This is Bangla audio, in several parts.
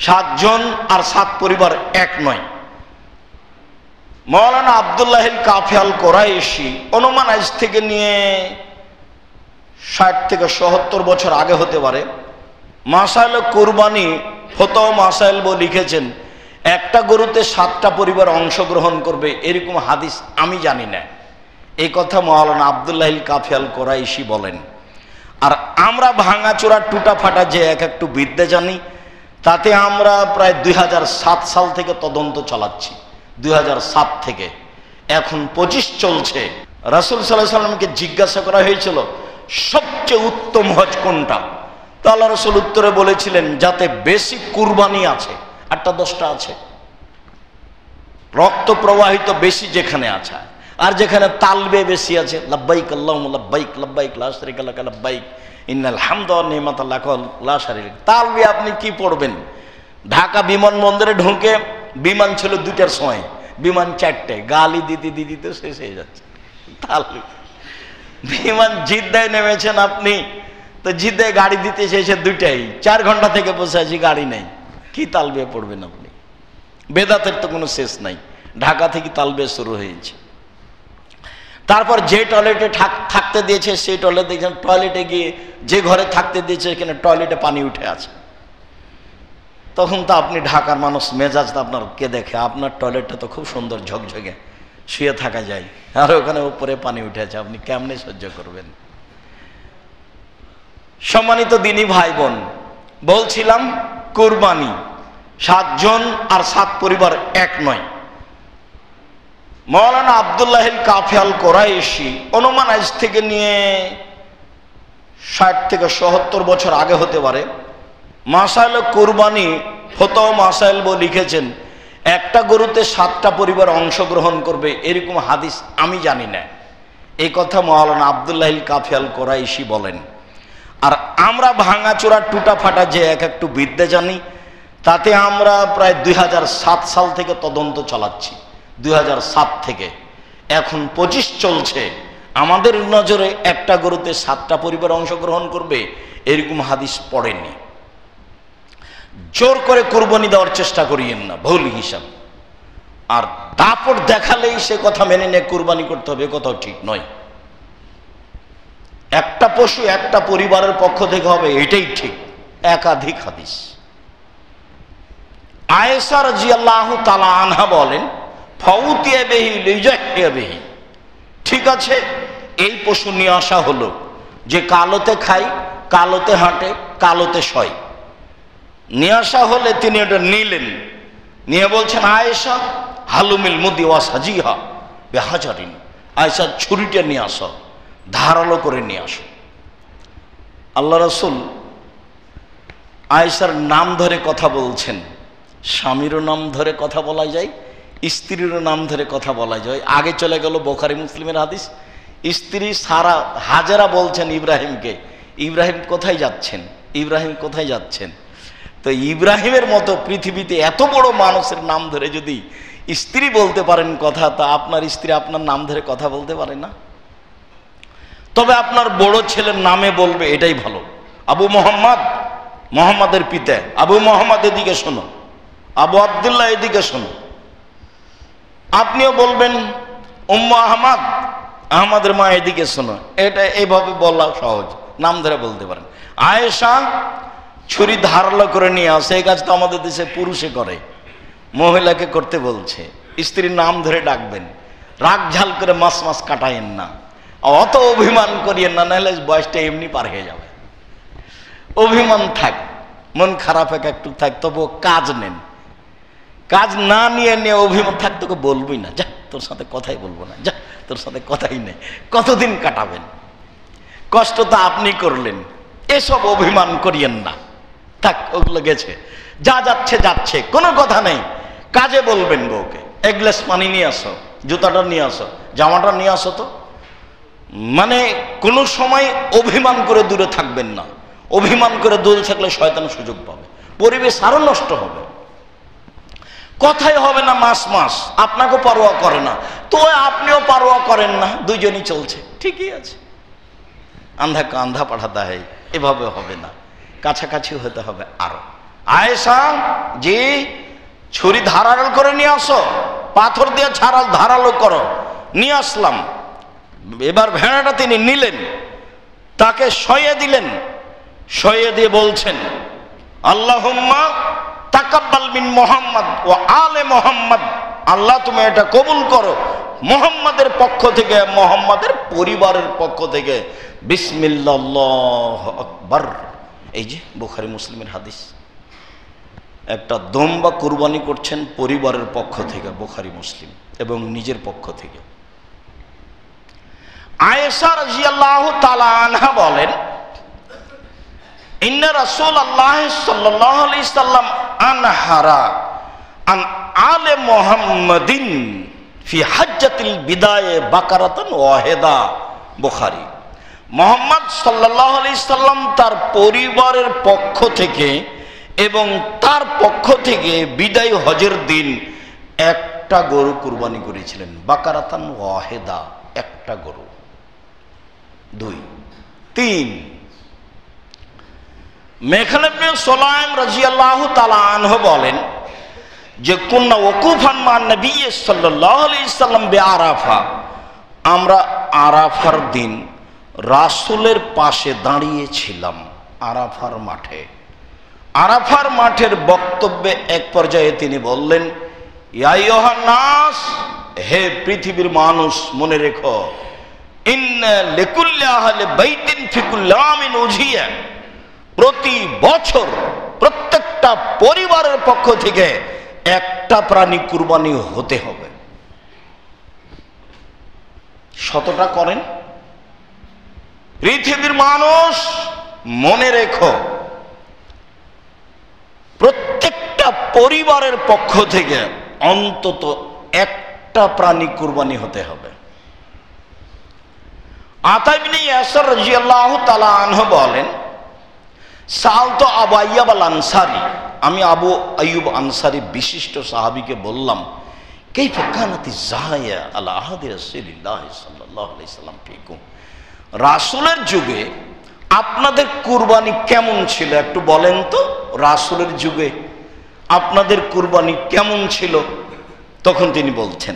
7 জন আর 7 পরিবার এক নয়। মাওলানা আব্দুল্লাহিল কাফি আল কোরাইশি অনুমান আজ থেকে নিয়ে 60 থেকে 70 বছর আগে হতে পারে, মাসাইল কুরবানি ফতোয়া মাসাইল বই লিখেছেন, একটা গরুতে 7টা পরিবার অংশগ্রহণ করবে এরকম হাদিস আমি জানি না। এই কথা মাওলানা আব্দুল্লাহিল কাফি আল কোরাইশি বলেন। আর আমরা ভাঙাচোরা টুটা ফাটা যে একটু বিদ্যা জানি, তাতে আমরা প্রায় 2007 সাল থেকে তদন্ত চালাচ্ছি। 2007 থেকে এখন 25 চলছে। রাসূল সাল্লাল্লাহু আলাইহি সাল্লামকে জিজ্ঞাসা করা হয়েছিল সবচেয়ে উত্তম হজ কোনটা, তো আল্লাহ রাসূল উত্তরে বলেছিলেন যাতে বেশি কুরবানি আছে, 8টা 10টা আছে, রক্ত প্রবাহিত বেশি যেখানে আছে, আর যেখানে তালবে বেশি আছে, লাব্বাইক আল্লাহুম্মা লাব্বাইক লাব্বাইক লা শারীকা লাকা লাব্বাইক ইন্নাল হামদা ওয়ান নি'মাতা লাকা লা শারীকা। তালবে আপনি কি পড়বেন? ঢাকা বিমানবন্দরে ঢুকে বিমান ছিল 2টার সময়, বিমান 4টায়, গালি দিতে দিতে শেষ হয়ে যাচ্ছে। তালবে বিমান জিদ্দায় নেমেছেন আপনি, তো জিদ্দায় গাড়ি দিতে এসে 2টায়, 4 ঘন্টা থেকে বসে আছি, গাড়ি নেই, কি তালবে পড়বেন আপনি? বেদাতের তো কোনো শেষ নাই। ঢাকা থেকে তালবে শুরু হয়েছে। তারপর যে টয়লেটে থাকতে দিয়েছে সেই টয়লেট দেখছেন, টয়লেটে গিয়ে যে ঘরে থাকতে দিয়েছে এখানে টয়লেটে পানি উঠে আছে। তখন তো আপনি ঢাকার মানুষ, মেজাজ তো আপনার কে দেখে, আপনার টয়লেটটা তো খুব সুন্দর ঝকঝকে, শুয়ে থাকা যায়, আর ওখানে উপরে পানি উঠে আছে, আপনি কেমনে সহ্য করবেন? সম্মানিত দিনী ভাই বোন, বলছিলাম কুরবানি 7 জন আর 7 পরিবার এক নয়। মাওলানা আব্দুল্লাহিল কাফি আল কোরাইশি অনুমান আজ থেকে নিয়ে 60 থেকে 70 বছর আগে হতে পারে, মাসাইল কুরবানি ফতোয়া মাসাইল বই লিখেছেন, একটা গরুতে 7টা পরিবার অংশগ্রহণ করবে এরকম হাদিস আমি জানি না। এই কথা মাওলানা আব্দুল্লাহিল কাফি আল কোরাইশি বলেন। আর আমরা ভাঙাচোরা টুটা ফাটা যে একটু বিদ্যা জানি, তাতে আমরা প্রায় 2007 সাল থেকে তদন্ত চালাচ্ছি। 2007 থেকে এখন 25 চলছে। আমাদের নজরে একটা গরুতে 7টা পরিবার অংশগ্রহণ করবে এরকম হাদিস পড়েনি। জোর করে কুরবানি দেওয়ার চেষ্টা করিয়েন না, ভুল হিসাব। আর দাপট দেখালেই সে কথা মেনে নিয়ে কুরবানি করতে হবে, কথাও ঠিক নয়। একটা পশু একটা পরিবারের পক্ষ থেকে হবে, এটাই ঠিক। একাধিক হাদিস। আয়েশা রাদিয়াল্লাহু তাআলা আনহা বলেন, ফাউতিয়া বিহি লিজাহিয়া বিহি, ঠিক আছে এই পশু নিয়ে আসা হলো যে কালোতে খায়, কালোতে হাঁটে, কালোতে শয়, নিয়ে আসা হলে তিনি এটা নিলেন, নিয়ে বলছেন আয়েশা হালুমিল মুদি ওয়াসাজিহা বিহাজারিন, আয়েশা ছুরিটা নিয়ে আসো, ধারালো করে নিয়ে আসো। আল্লাহ রাসূল আয়েশার নাম ধরে কথা বলছেন। স্বামীরও নাম ধরে কথা বলা যায়, স্ত্রীরও নাম ধরে কথা বলা যায়। আগে চলে গেল বুখারী মুসলিমের হাদিস। স্ত্রী সারা হাজেরা বলছেন ইব্রাহিমকে, ইব্রাহিম কোথায় যাচ্ছেন, ইব্রাহিম কোথায় যাচ্ছেন? তো ইব্রাহিমের মতো পৃথিবীতে এত বড় মানুষের নাম ধরে যদি স্ত্রী বলতে পারেন কথা, তা আপনার স্ত্রী আপনার নাম ধরে কথা বলতে পারে না? তবে আপনার বড় ছেলের নামে বলবে, এটাই ভালো। আবু মোহাম্মদ, মোহাম্মদের পিতা আবু মোহাম্মদ, এদিকে শোনো। আবু আব্দুল্লাহ, এদিকে শোনো। আপনিও বলবেন উম্মু আহমদ, আহমদের মা, এদিকে শোনো। এটা এইভাবে বলা সহজ, নাম ধরে বলতে পারেন। আয়েশা ছুরি ধারালো করে নিয়ে আসে, এই কাজ তো আমাদের দেশে পুরুষে করে, মহিলাকে করতে বলছে। স্ত্রীর নাম ধরে ডাকবেন, রাগ ঝাল করে মাস মাস কাটায়েন না, অত অভিমান করিয়েন না, নাহলে বয়সটা এমনি পার হয়ে যাবে। অভিমান থাক, মন খারাপ একটু থাক, তবুও কাজ নেন। কাজ না নিয়ে অভিমান থাক, তোকে বলবই না, যা তোর সাথে কথাই বলবো না, যা তোর সাথে কথাই নেই। কতদিন কাটাবেন? কষ্ট তো আপনি করলেন, এসব অভিমান করিয়েন না, থাক, ওগুলো গেছে, যা যাচ্ছে যাচ্ছে, কোনো কথা নেই। কাজে বলবেন বউকে, এক গ্লাস পানি নিয়ে আসো, জুতাটা নিয়ে আসো, জামাটা নিয়ে আসো। তো মানে কোনো সময় অভিমান করে দূরে থাকবেন না। অভিমান করে দূরে থাকলে শয়তান সুযোগ পাবে, পরিবেশ আরো নষ্ট হবে, কথাই হবে না মাস মাস। আপনাকেও পারোয়া করে না, তো আপনিও পারোয়া করেন না, দুইজনই চলছে, ঠিকই আছে। আন্ধা আন্ধা পাঠাতে হয়, এভাবে হবে না, কাছাকাছি হতে হবে। আরো আয়েশা, যে ছুরি ধারালো করে নিয়ে আসো, পাথর দিয়ে ধারালো করো। নিয়ে আসলাম। এবার ভেড়াটা তিনি নিলেন, তাকে শয়ে দিলেন। শয়ে দিয়ে বলছেন, আল্লাহুম্মা তাকাব্বাল মিন মুহাম্মদ ওয়া আলে মুহাম্মদ, আল্লাহ তুমি এটা কবুল করো মুহাম্মাদের পক্ষ থেকে, মুহাম্মাদের পরিবারের পক্ষ থেকে। বিসমিল্লাহ, আল্লাহু আকবার। এই যে বুখারী মুসলিমের হাদিস। একটা দম্বা কুরবানি করছেন পরিবারের পক্ষ থেকে, বুখারী মুসলিম, এবং নিজের পক্ষ থেকে। আয়েশা রাদিয়াল্লাহু তাআলা আনহা বলেন, ইন্না রাসূলুল্লাহ সাল্লাল্লাহু আলাইহি সাল্লাম আনহারা আন আলে মুহাম্মাদিন ফি হাজ্জাতিল বিদায়ে বাকারাতান ওয়াহিদা। বুখারী। মুহাম্মদ সাল্লাল্লাহু আলাইহি সাল্লাম তার পরিবারের পক্ষ থেকে এবং তার পক্ষ থেকে বিদায় হজের দিন একটা গরু কুরবানি করেছিলেন। বাকারাতান ওয়াহিদা, একটা গরু। 2, 3, মেখলাব ইবনে সুলাইম রাদিয়াল্লাহু তাআলা আনহু বলেন যে কুন্না ওয়াকুফান মা নবী সাল্লাল্লাহু আলাইহি সাল্লাম বিআরাফা, আমরা আরাফার দিন রাসূলের পাশে দাঁড়িয়েছিলাম আরাফার মাঠে। আরাফার মাঠের বক্তব্যে এক পর্যায়ে তিনি বললেন, ইয়া আইয়ুহান নাস, হে পৃথিবীর মানুষ, মনে রেখো, ইন্না লিকুল্লি আহলি বাইতিন ফি কুল্লি আমিন উযিয়া, প্রতি বছর প্রত্যেকটা পরিবারের পক্ষ থেকে একটা প্রাণী কুরবানি হতে হবে। শতটা করেন? পৃথিবীর মানুষ মনে রেখো, প্রত্যেকটা পরিবারের পক্ষ থেকে অন্তত একটা প্রাণী কুরবানি হতে হবে। আতা ইবনে ইয়াসার রাদিয়াল্লাহু তাআলা আনহু বলেন, সালতো আবু আইয়ুব আল আনসারী, আমি আবু আইয়ুব আনসারী বিশিষ্ট সাহাবীকে বললাম, কাইফা কানাতি যায়া আলা আহাদি রাসূলিল্লাহ সাল্লাল্লাহু আলাইহি সাল্লাম ফিকুম, রাসূলের যুগে আপনাদের কুরবানি কেমন ছিল একটু বলেন তো। রাসূলের যুগে আপনাদের কুরবানি কেমন ছিল? তখন তিনি বলছেন,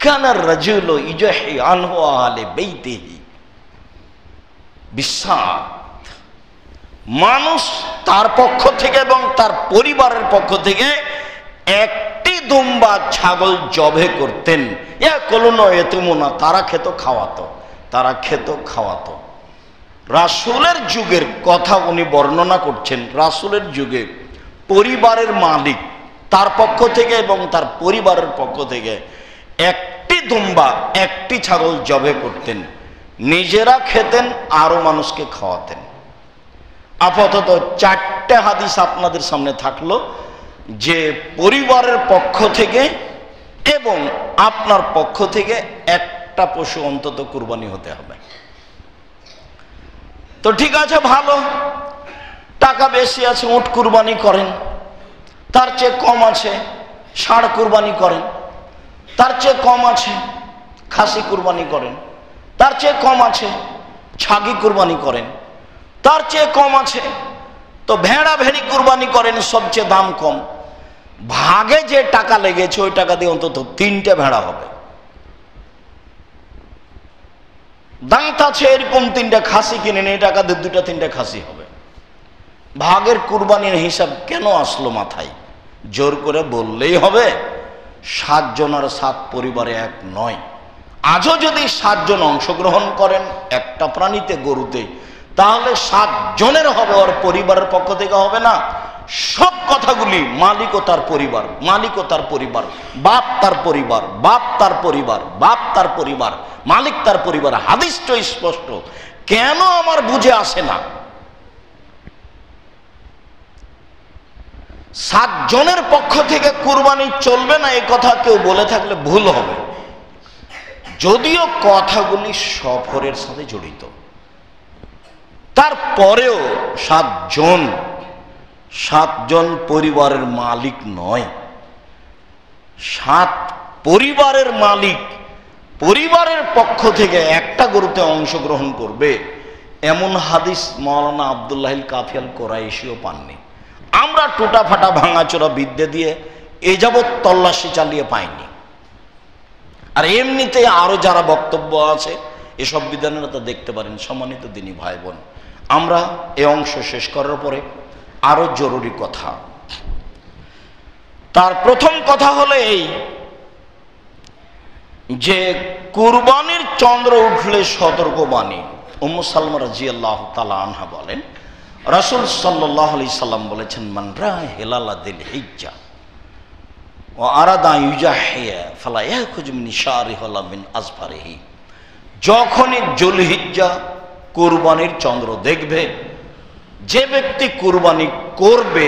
কানার রাজুলু ইজাহি আনহু আহলে বাইতিহি বিসাত, মানুষ তার পক্ষ থেকে এবং তার পরিবারের পক্ষ থেকে একটি দুম্বা ছাগল জবে করতেন। তারা খেত খাওয়াতো। রাসূলের যুগের কথা উনি বর্ণনা করছেন। রাসূলের যুগে পরিবারের মালিক তার পক্ষ থেকে এবং তার পরিবারের পক্ষ থেকে একটি দুম্বা, একটি ছাগল জবে করতেন, নিজেরা খেতেন, আরো মানুষকে খাওয়াতেন। আপাতত 4টে হাদিস আপনাদের সামনে থাকলো যে পরিবারের পক্ষ থেকে এবং আপনার পক্ষ থেকে একটা পশু অন্তত কুরবানি হতে হবে। তো ঠিক আছে, ভালো, টাকা বেশি আছে, উট কুরবানি করেন। তার চেয়ে কম আছে ষাঁড় কুরবানি করেন। তার চেয়ে কম আছে খাসি কুরবানি করেন। তার চেয়ে কম আছে ছাগি কুরবানি করেন। তার চেয়ে কম আছে তো ভেড়া ভেড়ি কুরবানি করেন, সবচেয়ে দাম কম। ভাগে যে টাকা লেগেছে ওই টাকা দিয়ে অন্তত 3টে ভেড়া হবে। দাঁত আছে এরকম 3টে খাসি কিনেন, এই টাকা দিয়ে 2-3টে খাসি হবে। ভাগের কুরবানির হিসাব কেন আসলো মাথায়? জোর করে বললেই হবে 7 জন আর 7 পরিবারে এক নয়। আজও যদি 7 জন অংশগ্রহণ করেন একটা প্রাণীতে, গরুতে, তাহলে 7 জনের হবে, ওর পরিবারের পক্ষ থেকে হবে না। সব কথাগুলি মালিক ও তার পরিবার, মালিক ও তার পরিবার, বাপ তার পরিবার, বাপ তার পরিবার, বাপ তার পরিবার, মালিক তার পরিবার। হাদিসটা স্পষ্ট, কেন আমার বুঝে আসে না? 7 জনের পক্ষ থেকে কুরবানি চলবে না এই কথা কেউ বলে থাকলে ভুল হবে, যদিও কথাগুলি সফরের সাথে জড়িত। তারপরেও 7 জন পরিবারের মালিক নয়, 7 পরিবারের মালিক পরিবারের পক্ষ থেকে একটা গরুতে অংশগ্রহণ করবে, এমন হাদিস মাওলানা আব্দুল্লাহিল কাফি আল কোরাইশিও পাননি। আমরা টুটা ফাটা ভাঙাচোরা বিদ্যে দিয়ে এ যাবৎ তল্লাশি চালিয়ে পাইনি। আর এমনিতে আরো যারা বক্তব্য আছে এসব বিধানেরা তো দেখতে পারেন। সম্মানিত দিনী ভাই বোন, আমরা এই অংশ শেষ করার পরে আরো জরুরি কথা। তার প্রথম কথা হলো এই যে কুরবানির চন্দ্র উঠলে সতর্কবাণী। উম্মু সালমা রাদিয়াল্লাহু তাআলা আনহা বলেন, রাসূল সাল্লাল্লাহু আলাইহি সাল্লাম বলেছেন, মান রা হিলালা দিল হিজ্জা ওয়া আরাদা ইউজাহিয়া ফালা ইয়াখুজ মিন শারিহি ওয়ালা মিন আজফারিহি। যখনই যুলহিজ্জা কুরবানির চন্দ্র দেখবে, যে ব্যক্তি কুরবানি করবে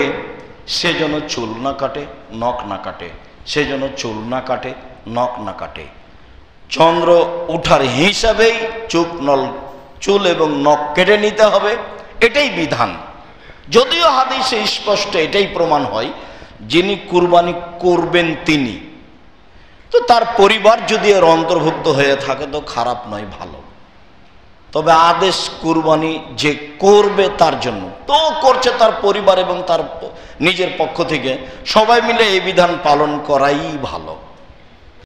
সে যেন চুল না কাটে, নখ না কাটে, সে যেন চুল না কাটে, নখ না কাটে। চন্দ্র উঠার হিসাবেই চুল এবং নখ কেটে নিতে হবে, এটাই বিধান। যদিও হাদিসে স্পষ্ট এটাই প্রমাণ হয়, যিনি কুরবানি করবেন তিনি, তো তার পরিবার যদি এর অন্তর্ভুক্ত হয়ে থাকে তো খারাপ নয়, ভালো। তবে আদেশ কুরবানি যে করবে তার জন্য, তো করছে তার পরিবার এবং তার নিজের পক্ষ থেকে, সবাই মিলে এই বিধান পালন করাই ভালো।